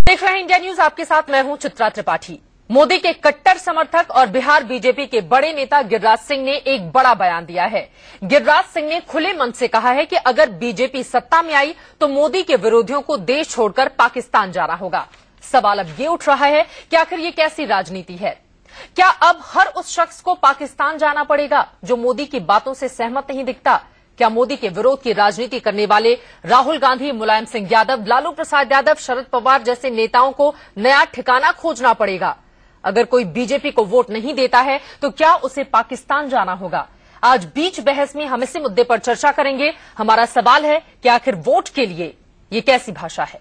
देख रहे हैं इंडिया न्यूज, आपके साथ मैं हूं चित्रा त्रिपाठी। मोदी के कट्टर समर्थक और बिहार बीजेपी के बड़े नेता गिरिराज सिंह ने एक बड़ा बयान दिया है। गिरिराज सिंह ने खुले मन से कहा है कि अगर बीजेपी सत्ता में आई तो मोदी के विरोधियों को देश छोड़कर पाकिस्तान जाना होगा। सवाल अब ये उठ रहा है कि आखिर ये कैसी राजनीति है? क्या अब हर उस शख्स को पाकिस्तान जाना पड़ेगा जो मोदी की बातों से सहमत नहीं दिखता? क्या मोदी के विरोध की राजनीति करने वाले राहुल गांधी, मुलायम सिंह यादव, लालू प्रसाद यादव, शरद पवार जैसे नेताओं को नया ठिकाना खोजना पड़ेगा? अगर कोई बीजेपी को वोट नहीं देता है तो क्या उसे पाकिस्तान जाना होगा? आज बीच बहस में हम इसी मुद्दे पर चर्चा करेंगे। हमारा सवाल है कि आखिर वोट के लिए ये कैसी भाषा है?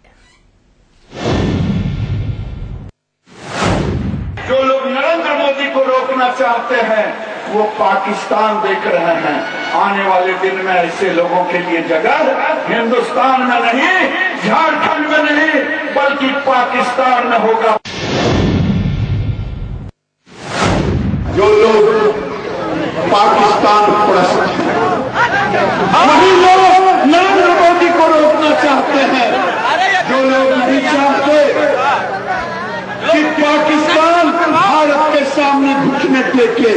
जो लोग नरेंद्र मोदी को रोकना चाहते हैं वो पाकिस्तान देख रहे हैं। आने वाले दिन में ऐसे लोगों के लिए जगह हिंदुस्तान में नहीं, झारखंड में नहीं, बल्कि पाकिस्तान में होगा। जो लोग पाकिस्तान परस्त हैं, वही लोग नरेंद्र मोदी को रोकना चाहते हैं। जो लोग नहीं चाहते कि पाकिस्तान भारत के सामने घुटने टेके,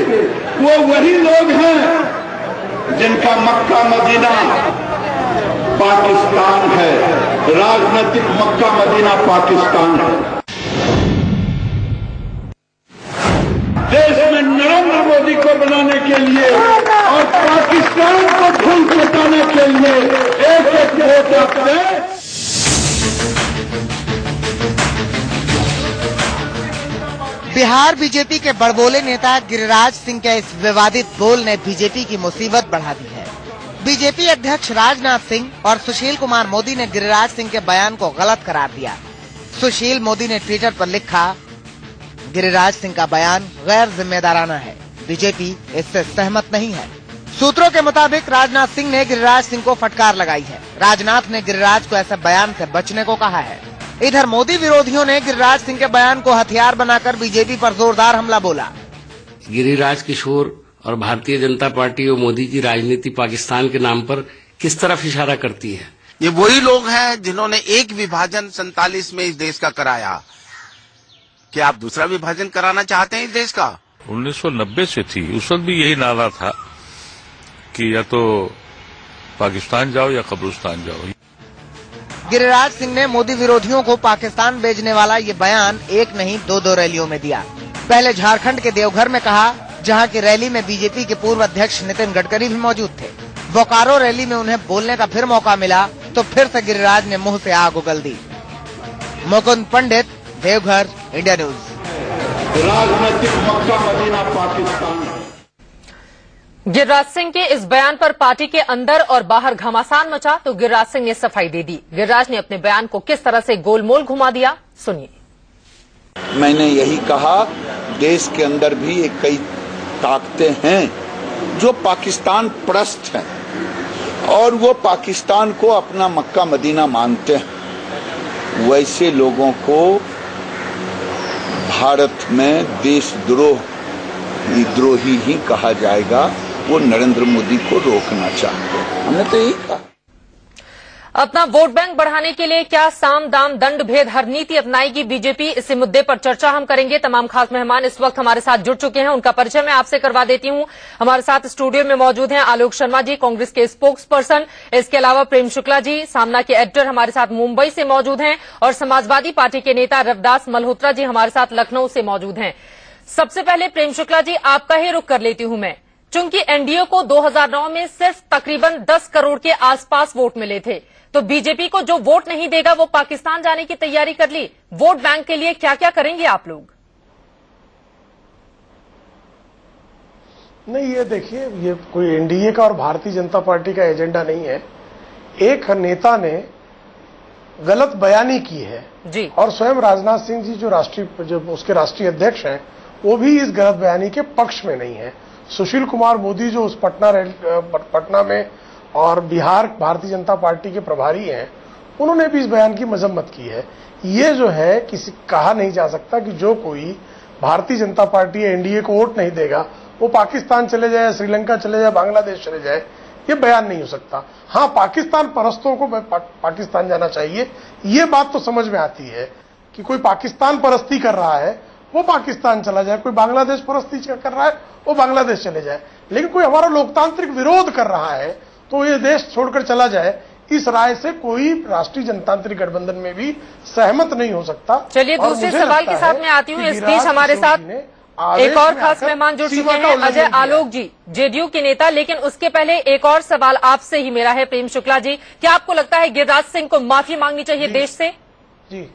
वो वही लोग हैं जिनका मक्का मदीना पाकिस्तान है। राजनीतिक मक्का मदीना पाकिस्तान है। देश में नरेंद्र मोदी को बनाने के लिए और पाकिस्तान को धूल चटाने के लिए एक एक वोट आपने। बिहार बीजेपी के बड़बोले नेता गिरिराज सिंह के इस विवादित बोल ने बीजेपी की मुसीबत बढ़ा दी है। बीजेपी अध्यक्ष राजनाथ सिंह और सुशील कुमार मोदी ने गिरिराज सिंह के बयान को गलत करार दिया। सुशील मोदी ने ट्विटर पर लिखा, गिरिराज सिंह का बयान गैर जिम्मेदाराना है, बीजेपी इससे सहमत नहीं है। सूत्रों के मुताबिक राजनाथ सिंह ने गिरिराज सिंह को फटकार लगाई है। राजनाथ ने गिरिराज को ऐसे बयान से बचने को कहा है। इधर मोदी विरोधियों ने गिरिराज सिंह के बयान को हथियार बनाकर बीजेपी पर जोरदार हमला बोला। गिरिराज किशोर और भारतीय जनता पार्टी और मोदी की राजनीति पाकिस्तान के नाम पर किस तरफ इशारा करती है? ये वही लोग हैं जिन्होंने एक विभाजन 47 में इस देश का कराया। क्या आप दूसरा विभाजन कराना चाहते हैं इस देश का? 1990 से थी, उस वक्त भी यही नारा था कि या तो पाकिस्तान जाओ या कब्रिस्तान जाओ। गिरिराज सिंह ने मोदी विरोधियों को पाकिस्तान भेजने वाला ये बयान एक नहीं दो रैलियों में दिया। पहले झारखंड के देवघर में कहा, जहां की रैली में बीजेपी के पूर्व अध्यक्ष नितिन गडकरी भी मौजूद थे। बोकारो रैली में उन्हें बोलने का फिर मौका मिला तो फिर से गिरिराज ने मुंह से आग उगल दी। मुकुंद पंडित, देवघर, इंडिया न्यूज। राजनीतिक मक्का मदीना पाकिस्तान। गिरिराज सिंह के इस बयान पर पार्टी के अंदर और बाहर घमासान मचा तो गिरिराज सिंह ने सफाई दे दी। गिरिराज ने अपने बयान को किस तरह से गोलमोल घुमा दिया, सुनिए। मैंने यही कहा, देश के अंदर भी एक कई ताकतें हैं जो पाकिस्तान परस्त हैं और वो पाकिस्तान को अपना मक्का मदीना मानते हैं। वैसे लोगों को भारत में देशद्रोही ही कहा जाएगा। वो नरेंद्र मोदी को रोकना चाहते हैं। हमने तो यही कहा। अपना वोट बैंक बढ़ाने के लिए क्या साम दाम दंड भेद हर नीति अपनाएगी बीजेपी? इसी मुद्दे पर चर्चा हम करेंगे। तमाम खास मेहमान इस वक्त हमारे साथ जुड़ चुके हैं, उनका परिचय मैं आपसे करवा देती हूं। हमारे साथ स्टूडियो में मौजूद हैं आलोक शर्मा जी, कांग्रेस के स्पोक्स पर्सन। इसके अलावा प्रेम शुक्ला जी, सामना के एडिटर, हमारे साथ मुंबई से मौजूद हैं। और समाजवादी पार्टी के नेता रविदास मल्होत्रा जी हमारे साथ लखनऊ से मौजूद हैं। सबसे पहले प्रेम शुक्ला जी, आपका ही रुख कर लेती हूं मैं। चूंकि एनडीए को 2009 में सिर्फ तकरीबन 10 करोड़ के आसपास वोट मिले थे, तो बीजेपी को जो वोट नहीं देगा वो पाकिस्तान जाने की तैयारी कर ली। वोट बैंक के लिए क्या क्या करेंगे आप लोग? नहीं, ये देखिए, ये कोई एनडीए का और भारतीय जनता पार्टी का एजेंडा नहीं है। एक नेता ने गलत बयानी की है जी, और स्वयं राजनाथ सिंह जी जो उसके राष्ट्रीय अध्यक्ष हैं, वो भी इस गलत बयानी के पक्ष में नहीं है। सुशील कुमार मोदी जो उस पटना में और बिहार भारतीय जनता पार्टी के प्रभारी हैं, उन्होंने भी इस बयान की मजम्मत की है। ये जो है, किसी कहा नहीं जा सकता कि जो कोई भारतीय जनता पार्टी एनडीए को वोट नहीं देगा वो पाकिस्तान चले जाए, श्रीलंका चले जाए, बांग्लादेश चले जाए, ये बयान नहीं हो सकता। हाँ, पाकिस्तान परस्तों को पाकिस्तान जाना चाहिए, ये बात तो समझ में आती है कि कोई पाकिस्तान परस्ती कर रहा है वो पाकिस्तान चला जाए, कोई बांग्लादेश परस्ती कर रहा है वो बांग्लादेश चले जाए, लेकिन कोई हमारा लोकतांत्रिक विरोध कर रहा है तो ये देश छोड़कर चला जाए, इस राय से कोई राष्ट्रीय जनतांत्रिक गठबंधन में भी सहमत नहीं हो सकता। चलिए दूसरे सवाल के साथ मैं आती हूँ। इस बीच हमारे साथ एक और खास मेहमान जुड़ चुके हैं, अजय आलोक जी, जेडीयू के नेता। लेकिन उसके पहले एक और सवाल आपसे ही मेरा है, प्रेम शुक्ला जी, क्या आपको लगता है गिरिराज सिंह को माफी मांगनी चाहिए देश से? जी,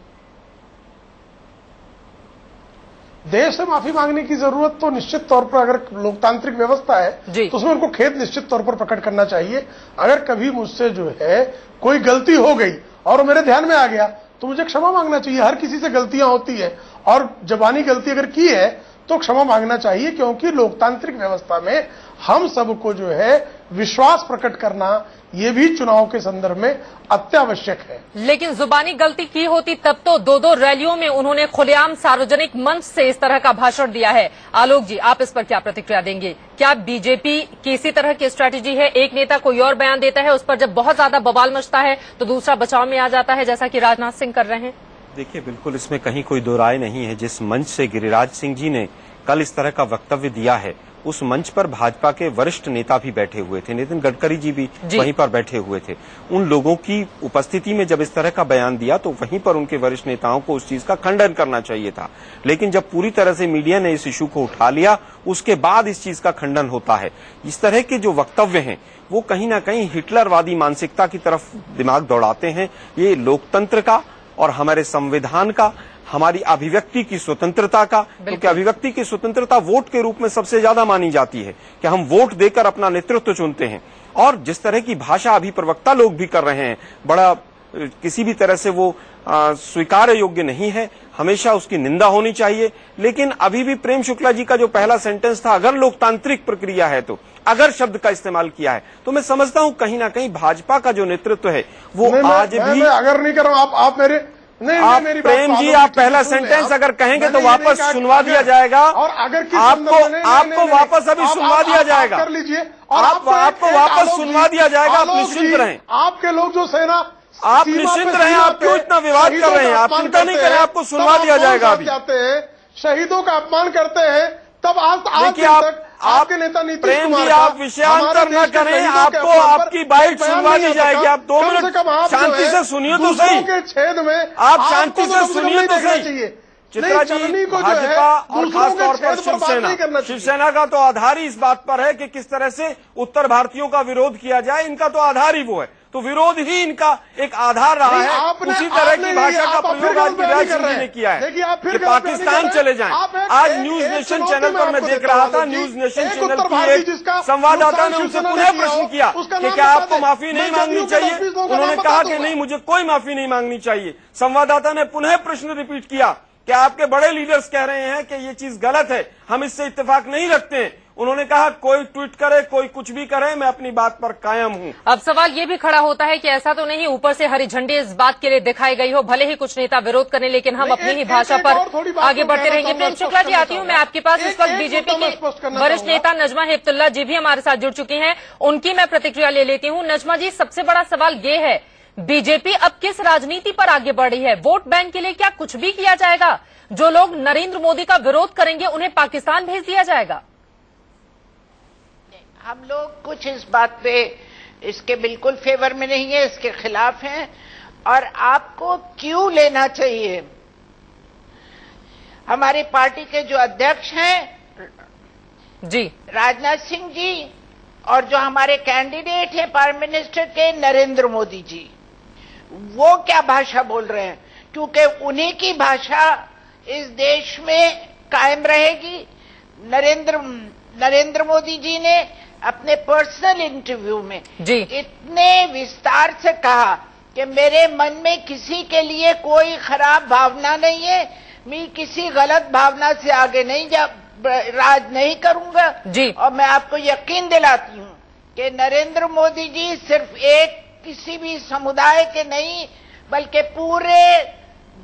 देश से माफी मांगने की जरूरत तो निश्चित तौर पर, अगर लोकतांत्रिक व्यवस्था है तो उसमें उनको खेद निश्चित तौर पर प्रकट करना चाहिए। अगर कभी मुझसे जो है कोई गलती हो गई और मेरे ध्यान में आ गया तो मुझे क्षमा मांगना चाहिए। हर किसी से गलतियां होती है और जबानी गलती अगर की है तो क्षमा मांगना चाहिए, क्योंकि लोकतांत्रिक व्यवस्था में हम सबको जो है विश्वास प्रकट करना ये भी चुनाव के संदर्भ में अत्यावश्यक है। लेकिन जुबानी गलती की होती तब तो दो रैलियों में उन्होंने खुलेआम सार्वजनिक मंच से इस तरह का भाषण दिया है। आलोक जी, आप इस पर क्या प्रतिक्रिया देंगे? क्या बीजेपी की इसी तरह की स्ट्रैटेजी है, एक नेता कोई और बयान देता है, उस पर जब बहुत ज्यादा बवाल मचता है तो दूसरा बचाव में आ जाता है, जैसा कि राजनाथ सिंह कर रहे हैं? देखिए, बिल्कुल इसमें कहीं कोई दो राय नहीं है। जिस मंच से गिरिराज सिंह जी ने कल इस तरह का वक्तव्य दिया है, उस मंच पर भाजपा के वरिष्ठ नेता भी बैठे हुए थे, नितिन गडकरी जी भी वहीं पर बैठे हुए थे। उन लोगों की उपस्थिति में जब इस तरह का बयान दिया तो वहीं पर उनके वरिष्ठ नेताओं को उस चीज का खंडन करना चाहिए था। लेकिन जब पूरी तरह से मीडिया ने इस इशू को उठा लिया, उसके बाद इस चीज का खंडन होता है। इस तरह के जो वक्तव्य हैं वो कहीं ना कहीं हिटलरवादी मानसिकता की तरफ दिमाग दौड़ाते हैं। ये लोकतंत्र का और हमारे संविधान का, हमारी अभिव्यक्ति की स्वतंत्रता का, क्योंकि अभिव्यक्ति की स्वतंत्रता वोट के रूप में सबसे ज्यादा मानी जाती है कि हम वोट देकर अपना नेतृत्व चुनते हैं। और जिस तरह की भाषा अभी प्रवक्ता लोग भी कर रहे हैं, बड़ा किसी भी तरह से वो स्वीकार्य योग्य नहीं है, हमेशा उसकी निंदा होनी चाहिए। लेकिन अभी भी प्रेम शुक्ला जी का जो पहला सेंटेंस था, अगर लोकतांत्रिक प्रक्रिया है तो, अगर शब्द का इस्तेमाल किया है तो मैं समझता हूं कहीं ना कहीं भाजपा का जो नेतृत्व है वो आज भी, अगर नहीं कर रहा हूं, आप मेरे आप प्रेम जी, आप पहला सेंटेंस अगर कहेंगे तो वापस सुनवा दिया जाएगा, और अगर आपको वापस अभी सुनवा दिया जाएगा, कर लीजिए, और आपको वापस सुनवा दिया जाएगा। आप निश्चिंत रहें, आपके लोग जो सेना, आप निश्चिंत रहें, आप क्यों इतना विवाद कर रहे हैं? आप चिंता नहीं करें, आपको सुनवा दिया जाएगा। अभी जाते हैं, शहीदों का अपमान करते हैं, तब देखिए आपके नेता नीतीश प्रेम कुमार जी, आप विषयांतर न करें, आपको आपकी बाइट सुनवा दी जाएगी। आप 2 मिनट शांति से सुनिए तो सही, के छेद में आप शांति से सुनिए तो सही। चित्रा जी, भाजपा और खासतौर पर शिवसेना का तो आधार ही इस बात पर है कि किस तरह से उत्तर भारतीयों का विरोध किया जाए, इनका तो आधार ही वो है, तो विरोध ही इनका एक आधार रहा है। उसी तरह की भाषा का प्रयोग आज गिरिराज सिंह जी ने किया है कि पाकिस्तान चले जाएं। आज न्यूज नेशन चैनल पर मैं देख रहा था, न्यूज नेशन चैनल की एक संवाददाता ने उनसे पुनः प्रश्न किया कि क्या आपको माफी नहीं मांगनी चाहिए? उन्होंने कहा कि नहीं, मुझे कोई माफी नहीं मांगनी चाहिए। संवाददाता ने पुनः प्रश्न रिपीट किया कि आपके बड़े लीडर्स कह रहे हैं कि ये चीज गलत है, हम इससे इत्तेफाक नहीं रखते हैं। उन्होंने कहा कोई ट्वीट करे, कोई कुछ भी करे, मैं अपनी बात पर कायम हूं। अब सवाल ये भी खड़ा होता है कि ऐसा तो नहीं ऊपर से हरी झंडी इस बात के लिए दिखाई गई हो, भले ही कुछ नेता विरोध करने, लेकिन हम अपनी ही भाषा पर आगे बढ़ते रहेंगे। प्रेम शुक्ला जी, आती हूं मैं आपके पास। इस वक्त बीजेपी के वरिष्ठ नेता नजमा हेपतुल्ला जी भी हमारे साथ जुड़ चुकी हैं, उनकी मैं प्रतिक्रिया ले लेती हूं। नजमा जी, सबसे बड़ा सवाल ये है, बीजेपी अब किस राजनीति पर आगे बढ़ रही है? वोट बैंक के लिए क्या कुछ भी किया जाएगा? जो लोग नरेंद्र मोदी का विरोध करेंगे उन्हें पाकिस्तान भेज दिया जाएगा? हम लोग कुछ इस बात पे इसके बिल्कुल फेवर में नहीं है, इसके खिलाफ हैं। और आपको क्यों लेना चाहिए? हमारी पार्टी के जो अध्यक्ष हैं जी राजनाथ सिंह जी, और जो हमारे कैंडिडेट हैं प्राइम मिनिस्टर के नरेंद्र मोदी जी, वो क्या भाषा बोल रहे हैं? क्योंकि उन्हीं की भाषा इस देश में कायम रहेगी। नरेंद्र मोदी जी ने अपने पर्सनल इंटरव्यू में इतने विस्तार से कहा कि मेरे मन में किसी के लिए कोई खराब भावना नहीं है, मैं किसी गलत भावना से आगे नहीं राज नहीं करूंगा। और मैं आपको यकीन दिलाती हूं कि नरेंद्र मोदी जी सिर्फ एक किसी भी समुदाय के नहीं बल्कि पूरे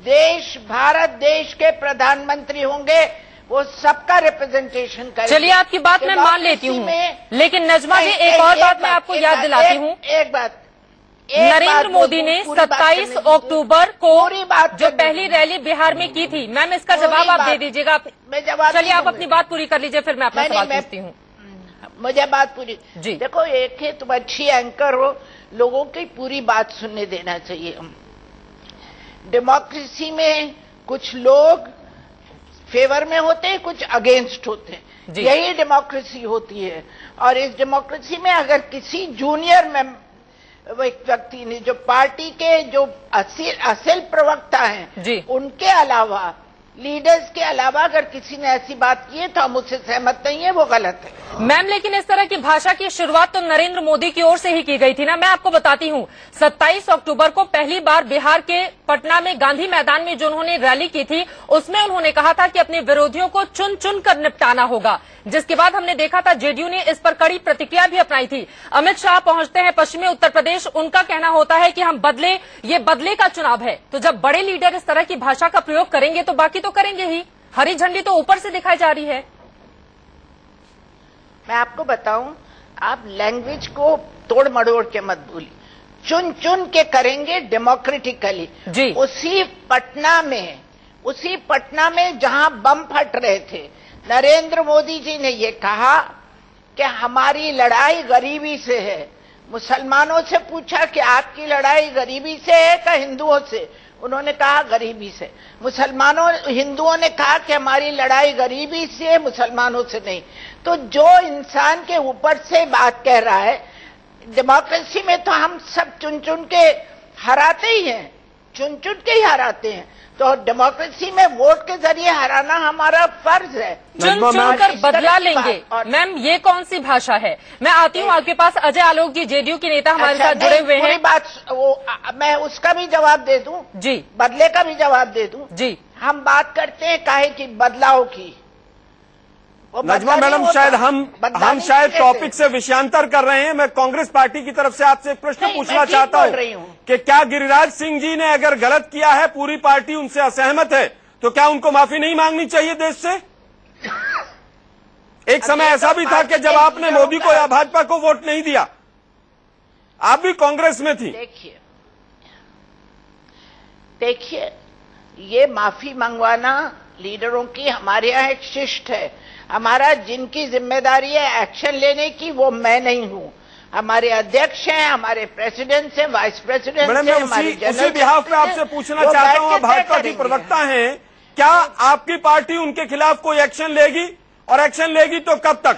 देश, भारत देश के प्रधानमंत्री होंगे, वो सबका रिप्रेजेंटेशन करेंगे। चलिए, आपकी बात मैं मान लेती हूँ, लेकिन नजमा जी एक और बात मैं आपको याद दिलाती हूँ। नरेंद्र मोदी ने 27 अक्टूबर को जो पहली रैली बिहार में की थी, मैम इसका जवाब आप दे दीजिएगा। चलिए आप अपनी बात पूरी कर लीजिए, फिर मैं अपना सवाल पूछती हूँ। मुझे बात पूरी जी। देखो, एक है तुम अच्छी एंकर हो, लोगों की पूरी बात सुनने देना चाहिए। डेमोक्रेसी में कुछ लोग फेवर में होते हैं, कुछ अगेंस्ट होते हैं, यही डेमोक्रेसी होती है। और इस डेमोक्रेसी में अगर किसी जूनियर में व्यक्ति ने, जो पार्टी के जो असल प्रवक्ता हैं, उनके अलावा, लीडर्स के अलावा अगर किसी ने ऐसी बात की है तो हम उससे सहमत नहीं है, वो गलत है। मैम लेकिन इस तरह की भाषा की शुरुआत तो नरेंद्र मोदी की ओर से ही की गई थी ना। मैं आपको बताती हूँ, 27 अक्टूबर को पहली बार बिहार के पटना में गांधी मैदान में जो उन्होंने रैली की थी, उसमें उन्होंने कहा था कि अपने विरोधियों को चुन चुन कर निपटाना होगा, जिसके बाद हमने देखा था जेडीयू ने इस पर कड़ी प्रतिक्रिया भी अपनाई थी। अमित शाह पहुंचते हैं पश्चिमी उत्तर प्रदेश, उनका कहना होता है कि हम बदले, ये बदले का चुनाव है। तो जब बड़े लीडर इस तरह की भाषा का प्रयोग करेंगे तो बाकी तो करेंगे ही। हरी झंडी तो ऊपर से दिखाई जा रही है। मैं आपको बताऊं, आप लैंग्वेज को तोड़ मड़ोड़ के मत बोलिए, चुन चुन के करेंगे डेमोक्रेटिकली जी। उसी पटना में जहां बम फट रहे थे, नरेंद्र मोदी जी ने ये कहा कि हमारी लड़ाई गरीबी से है। मुसलमानों से पूछा कि आपकी लड़ाई गरीबी से है क्या हिंदुओं से? उन्होंने कहा गरीबी से। हिंदुओं ने कहा कि हमारी लड़ाई गरीबी से है, मुसलमानों से नहीं। तो जो इंसान के ऊपर से बात कह रहा है, डेमोक्रेसी में तो हम सब चुन चुन के हराते ही हैं, चुन चुन के ही हराते हैं। तो डेमोक्रेसी में वोट के जरिए हराना हमारा फर्ज है। चुन चुन कर बदला लेंगे। मैम ये कौन सी भाषा है? मैं आती हूँ आपके पास। अजय आलोक जी जेडीयू के नेता हमारे साथ जुड़े हुए हैं। मैं उसका भी जवाब दे दूं जी, बदले का भी जवाब दे दूं जी। हम बात करते हैं काहे की बदलाव की। नजमा मैडम, शायद हम शायद टॉपिक से विषयांतर कर रहे हैं। मैं कांग्रेस पार्टी की तरफ से आपसे एक प्रश्न पूछना चाहता हूं कि क्या गिरिराज सिंह जी ने अगर गलत किया है, पूरी पार्टी उनसे असहमत है, तो क्या उनको माफी नहीं मांगनी चाहिए देश से? एक समय ऐसा भी था कि जब आपने मोदी को या भाजपा को वोट नहीं दिया, आप भी कांग्रेस में थी। देखिए, ये माफी मंगवाना लीडरों की हमारे यहाँ एक शिष्ट है। हमारा जिनकी जिम्मेदारी है एक्शन लेने की, वो मैं नहीं हूँ। हमारे अध्यक्ष हैं, हमारे प्रेसिडेंट हैं, वाइस प्रेसिडेंट हैं, हमारे उसी बिहाफ में आपसे पूछना चाहता हूँ, भाजपा की प्रवक्ता हैं, क्या आपकी पार्टी उनके खिलाफ कोई एक्शन लेगी, और एक्शन लेगी तो कब तक?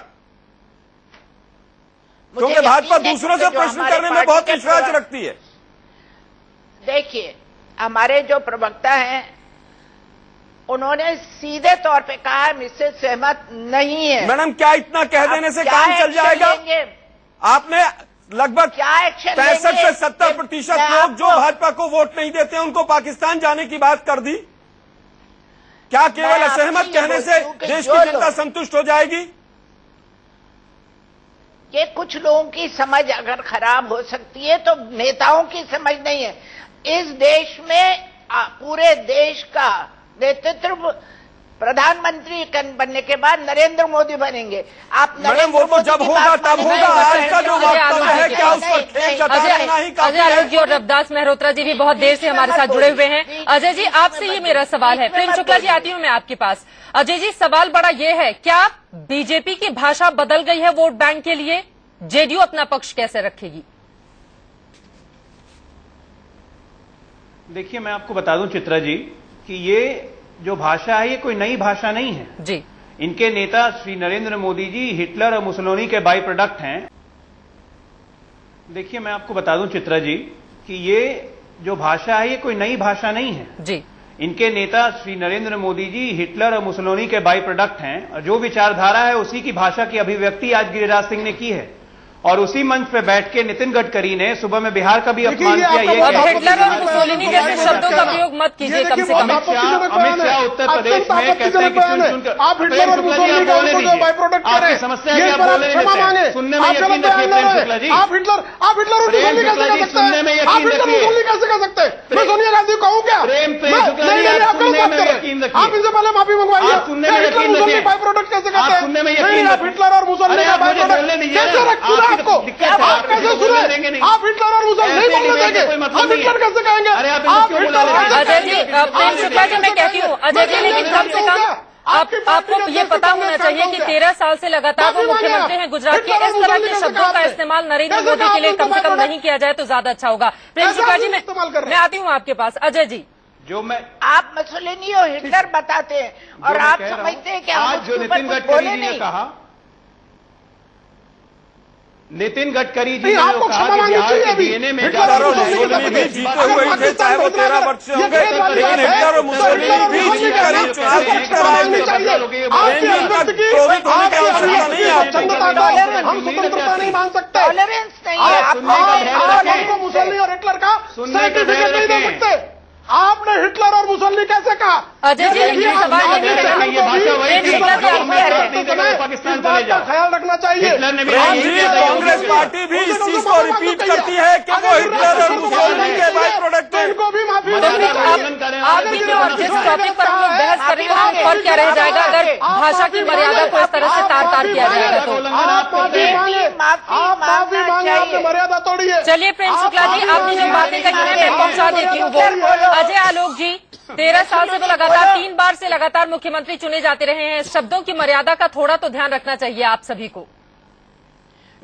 क्योंकि भाजपा दूसरों से प्रश्न करने में बहुत विश्वास रखती है। देखिए, हमारे जो प्रवक्ता हैं उन्होंने सीधे तौर पे कहा है मुझसे सहमत नहीं है। मैडम, क्या इतना कह देने से काम चल जाएगा? आपने लगभग 65 से 70% लोग जो भाजपा को वोट नहीं देते हैं, उनको पाकिस्तान जाने की बात कर दी। क्या केवल असहमत कहने से देश की जनता संतुष्ट हो जाएगी? ये कुछ लोगों की समझ अगर खराब हो सकती है तो नेताओं की समझ नहीं है। इस देश में पूरे देश का नेतृत्व प्रधानमंत्री बनने के बाद नरेंद्र मोदी बनेंगे। आप मैडम, वो तो जब होगा तब होगा। आज का जो वक्तव्य है, क्या उस पर खेल जताना ही काफी है? अजय आलोक जी और रविदास मेहरोत्रा जी भी बहुत देर से हमारे साथ जुड़े हुए हैं। अजय जी, आपसे ये मेरा सवाल है। प्रेम शुक्ला जी, आती हूँ मैं आपके पास। अजय जी, सवाल बड़ा ये है, क्या बीजेपी की भाषा बदल गई है वोट बैंक के लिए? जेडीयू अपना पक्ष कैसे रखेगी? देखिए, मैं आपको बता दूं चित्रा जी कि ये जो भाषा है, ये कोई नई भाषा नहीं है जी। इनके नेता श्री नरेंद्र मोदी जी हिटलर और मुसोलिनी के बाई प्रोडक्ट हैं। देखिए, मैं आपको बता दूं चित्रा जी कि ये जो भाषा है, ये कोई नई भाषा नहीं है जी। इनके नेता श्री नरेंद्र मोदी जी हिटलर और मुसोलिनी के बाई प्रोडक्ट हैं, और जो विचारधारा है उसी की भाषा की अभिव्यक्ति आज गिरिराज सिंह ने की है। और उसी मंच पे बैठ के नितिन गडकरी ने सुबह में बिहार का भी अपमान किया। हिटलर और मुसोलिनी जैसे शब्दों का प्रयोग मत कीजिए कम से कम। अमित शाह उत्तर प्रदेश में कहते हैं कि सुनकर आप हिटलर और मुसोलिनी का बाय प्रोडक्ट कह रहे हैं। समस्या क्या बोले नहीं, सुनने में यकीन रखिए प्रेम शुक्ला जी। आप हिटलर और मुसोलिनी कैसे कह सकते हैं? सुनने में यकीन रखिए। कैसे कह सकते हैं? मैं सोनिया गांधी कहूँ क्या? प्रेम शुक्ला जी, सुनने में यकीन यकीन रखिए। आप इनसे पहले माफी मंगवाइए। आप सुनने में यकीन रखिए। बाई प्रोडक्ट कैसे कहते हैं? आप सुनने में यकीन आप हिटलर और मुसोलिनी का बाई प्रोडक्ट कैसे रखूंगा आपको? आप कैसे सुने? आप हिटलर और मुसोलिनी नहीं बोलने देंगे। आप हिटलर कैसे कहेंगे? आप अजय जी, प्रेम शुक्ला जी, मैं कहती हूँ अजय जी, लेकिन कम से कम आपको ये पता होना चाहिए कि 13 साल से लगातार वो मुख्यमंत्री हैं गुजरात के। इस तरह के शब्दों का इस्तेमाल नरेंद्र मोदी के लिए कम से कम नहीं किया जाए तो ज्यादा अच्छा होगा। प्रेम शुक्ला जी, मैं आती हूँ आपके पास। अजय जी, आप मुसोलिनी और हिटलर बताते हैं और आप समझते हैं कि आज जो नितिन गडकरी जी ने कहा, नितिन गडकरी जी ने आपको क्षमा मांगनी चाहिए अभी। डीएनए में जीते हुए थे, चाहे वो 13 वर्ष से हो गए, लेकिन हिटलर और मुसोलिनी भी जीतकर ही चुनाव जीतकर आए थे। हम स्वतंत्रता नहीं मान सकते। टॉलरेंस नहीं है। आपको मुसोलिनी और हिटलर का सर्टिफिकेट नहीं दे सकते। आपने हिटलर और मुसोलिनी कैसे कहा? अजय जी, लेकिन सवाल ये भी पाकिस्तान का ख्याल रखना चाहिए। कांग्रेस पार्टी भी इस चीज को रिपीट करती है कि वो हिटलर और मुसोलिनी के बाई प्रोडक्ट है। इनको भी माफी आप भी जो और जिस टॉपिक पर हम लोग बहस कर रहे हैं वहाँ पर क्या रह जाएगा अगर भाषा की मर्यादा को इस तरह से तार तार किया जाएगा तो? माफी मांगे, आपने मर्यादा तोड़ी है। चलिए प्रेम शुक्ला जी, आपने जो बातें कही हैं मैं पहुंचा देती हूँ वो। अजय आलोक जी, 13 साल से वो लगातार 3 बार से लगातार मुख्यमंत्री चुने जाते रहे हैं। शब्दों की मर्यादा का थोड़ा तो ध्यान रखना चाहिए आप सभी को।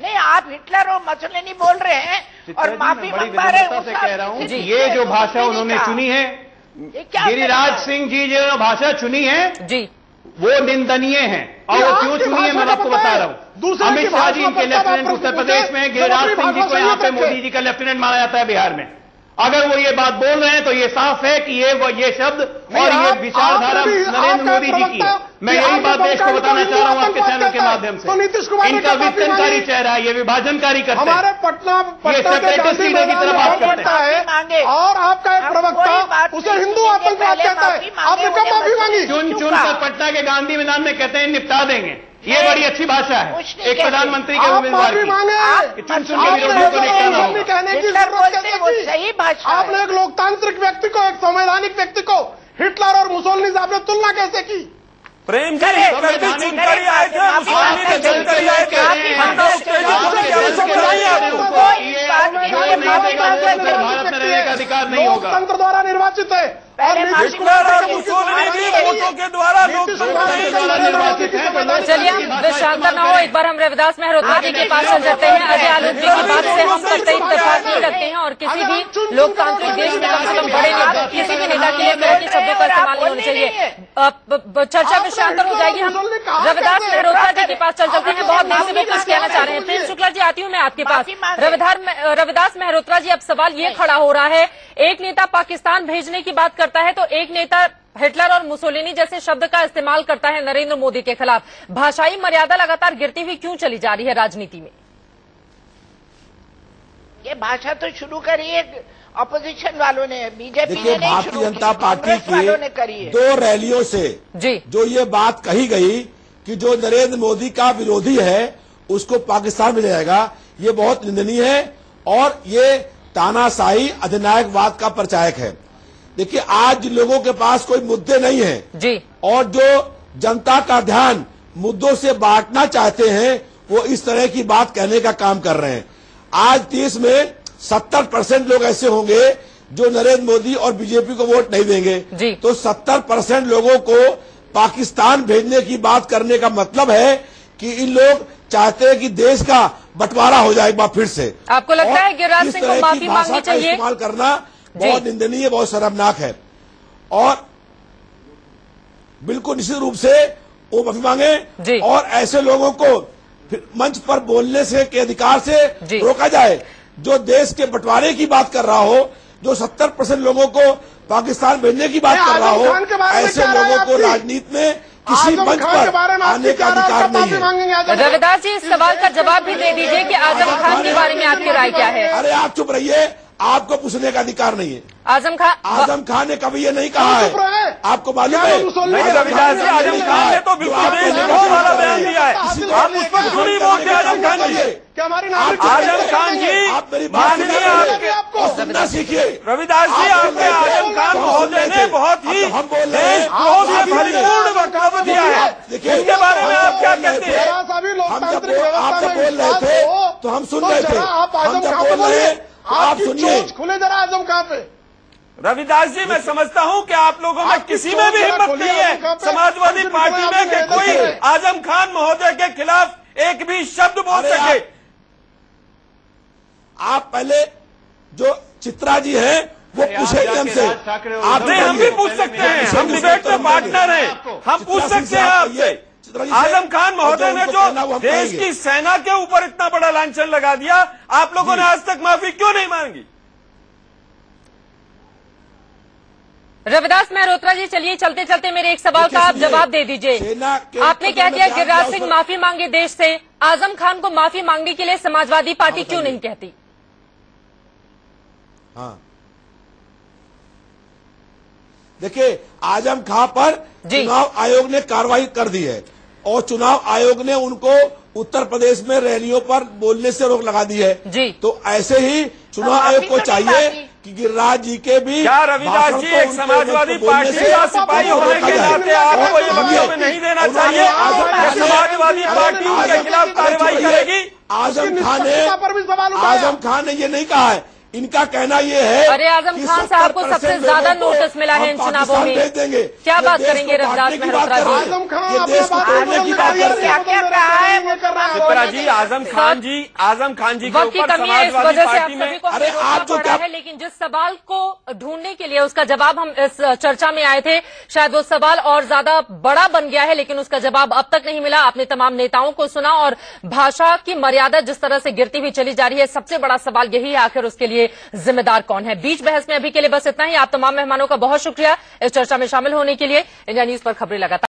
नहीं, आप हिटलर और मुसोलिनी बोल रहे हैं और माफी मंगवा रहे हैं। कह रहा हूँ ये जो भाषा उन्होंने चुनी है, गिरिराज सिंह जी जो भाषा चुनी है जी, वो निंदनीय है। और वो क्यों चुनी है मैं आपको बता रहा हूँ। अमित शाह जी इनके लेफ्टिनेंट उत्तर प्रदेश में, गिरिराज सिंह जी को यहाँ पे मोदी जी का लेफ्टिनेंट माना जाता है बिहार में। अगर वो ये बात बोल रहे हैं तो ये साफ है कि ये शब्द और ये विचारधारा नरेंद्र मोदी जी की है। मैं यही बात देश को बताना चाह रहा हूँ आपके चैनल के माध्यम से। इनका विघटनकारी चेहरा है, ये विभाजनकारी करते हैं। हमारे पटना ये सेपरेटिस्ट लीडर की तरफ बात करता है और आपका एक प्रवक्ता उसे हिंदू आतंकवाद कहता है। आपने कब माफी मांगी? चुन कर पटना के गांधी मैदान में कहते हैं निपटा देंगे। ये बड़ी अच्छी भाषा है एक प्रधानमंत्री के उम्मीदवार की। चुन चुन के विरोधियों को निपटाना होगा। कहने की जरूरत है। सही भाषा। आपने एक लोकतांत्रिक व्यक्ति को, एक संवैधानिक व्यक्ति को हिटलर और मुसोलिनी से आपने तुलना कैसे की? प्रेम जी, हिटलर भी चुनकर ही आए थे, मुसोलिनी भी चुनकर ही आए थे। भारत में रहने का अधिकार नहीं होगा। लोकतंत्र द्वारा निर्वाचित है। हिटलर और मुसोलिनी भी वोटों के द्वारा निर्वाचित है। चलिए शांत ना हो, एक बार हम रविदास मेहरोत्रा जी के पास चल जाते हैं। अजय आलोक जी की बात से हम कतई इत्तेफाक नहीं रखते हैं और किसी भी लोकतांत्रिक देश में कम से कम बड़े नेता, किसी भी नेता के लिए इस तरह के शब्दों का इस्तेमाल नहीं होना चाहिए। चर्चा विषयांतर हो जाएगी। हम रविदास मेहरोत्रा जी के पास चल चलते हैं। बहुत देर से भी कुछ कहना चाह रहे हैं। प्रेम शुक्ला जी, आती हूँ मैं आपके पास। रविदास मेहरोत्रा जी, अब सवाल ये खड़ा हो रहा है, एक नेता पाकिस्तान भेजने की बात करता है तो एक नेता हिटलर और मुसोलिनी जैसे शब्द का इस्तेमाल करता है नरेंद्र मोदी के खिलाफ। भाषाई मर्यादा लगातार गिरती हुई क्यों चली जा रही है राजनीति में? ये भाषा तो शुरू करी है अपोजिशन वालों ने, बीजेपी ने नहीं, भारतीय जनता पार्टी की 2 रैलियों से जी जो ये बात कही गई कि जो नरेंद्र मोदी का विरोधी है उसको पाकिस्तान में ले जाएगा, ये बहुत निंदनीय है और ये तानाशाही अधिनायकवाद का प्रचारक है। देखिए, आज लोगों के पास कोई मुद्दे नहीं है जी, और जो जनता का ध्यान मुद्दों से बांटना चाहते हैं वो इस तरह की बात कहने का काम कर रहे हैं। आज देश में 70% लोग ऐसे होंगे जो नरेंद्र मोदी और बीजेपी को वोट नहीं देंगे जी। तो 70% लोगों को पाकिस्तान भेजने की बात करने का मतलब है कि इन लोग चाहते हैं कि देश का बंटवारा हो जाए एक बार फिर से। आपको लगता है गिरिराज सिंह को माफी मांगनी चाहिए? इस्तेमाल करना बहुत निंदनीय, बहुत शर्मनाक है और बिल्कुल निश्चित रूप से वो माफी मांगे और ऐसे लोगों को फिर मंच पर बोलने से के अधिकार से रोका जाए जो देश के बंटवारे की बात कर रहा हो, जो 70% लोगों को पाकिस्तान भेजने की बात कर रहा हो, ऐसे लोगों को राजनीति में किसी मंच पर आने का अधिकार नहीं है। रविदास जी, इस सवाल का जवाब भी दे दीजिए कि आजम खान के बारे में आपकी राय क्या है? अरे आप चुप रहिए, आपको पूछने का अधिकार नहीं है। आजम खान ने कभी ये नहीं कहा है, आपको मालूम है? रविदास जी, आजम खान ने तो बिल्कुल देशद्रोह वाला बयान दिया है। आप उस पर क्यों नहीं बोलते? आजम खान जी, आजम खान जी, माननीय आपको सुनना सीखिए। रविदास जी, आपके आजम खान महोदय ने बहुत ही देशद्रोह से भरपूर वक्तव्य दिया है, उसके बारे में आप क्या कहते हैं? हम जब बोल रहे थे तो हम सुन रहे थे, हम जब बोल रहे हैं आप सुनिए। खुले जरा आजम खान पे। रविदास जी, मैं समझता हूं कि आप लोगों में किसी में भी हिम्मत नहीं है समाजवादी पार्टी में कि कोई आजम खान महोदय के खिलाफ एक भी शब्द बोल सके। आप पहले जो चित्रा जी हैं वो पूछेंगे हमसे, आप नहीं, हम भी पूछ सकते हैं, हम डिबेट में पार्टनर हैं, हम पूछ सकते हैं आपसे। आजम खान महोदय ने जो देश की सेना के ऊपर इतना बड़ा लांछन लगा दिया, आप लोगों ने आज तक माफी क्यों नहीं मांगी? रविदास मेहरोत्रा जी, चलिए चलते चलते मेरे एक सवाल का आप जवाब दे दीजिए। आपने कह दिया गिरिराज सिंह माफी मांगे देश से, आजम खान को माफी मांगने के लिए समाजवादी पार्टी क्यों नहीं कहती? हाँ, देखिए, आजम खान पर चुनाव आयोग ने कार्रवाई कर दी है और चुनाव आयोग ने उनको उत्तर प्रदेश में रैलियों पर बोलने से रोक लगा दी है जी। तो ऐसे ही चुनाव आयोग को चाहिए कि गिरिराज जी के भी। क्या रविदास जी, एक समाजवादी पार्टी का सिपाही होने के नाते आपको ये वक्तव्य नहीं देना चाहिए? समाजवादी पार्टी उनके खिलाफ कार्रवाई करेगी? आजम खान ने ये नहीं कहा है, इनका कहना ये है। अरे आजम खान साहब को सबसे ज्यादा नोटिस मिला है इन चुनावों में, क्या बात करेंगे रविदास मेहरोत्रा जी? आजम खान जी, आजम खान जी वक्त की कमी है, इस वजह से आप सभी को रोकना पड़ रहा है। लेकिन जिस सवाल को ढूंढने के लिए उसका जवाब हम इस चर्चा में आए थे, शायद वो सवाल और ज्यादा बड़ा बन गया है, लेकिन उसका जवाब अब तक नहीं मिला। आपने तमाम नेताओं को सुना और भाषा की मर्यादा जिस तरह से गिरती हुई चली जा रही है, सबसे बड़ा सवाल यही है आखिर उसके लिए जिम्मेदार कौन है? बीच बहस में अभी के लिए बस इतना ही। आप तमाम मेहमानों का बहुत शुक्रिया इस चर्चा में शामिल होने के लिए। इंडिया न्यूज पर खबरें लगातार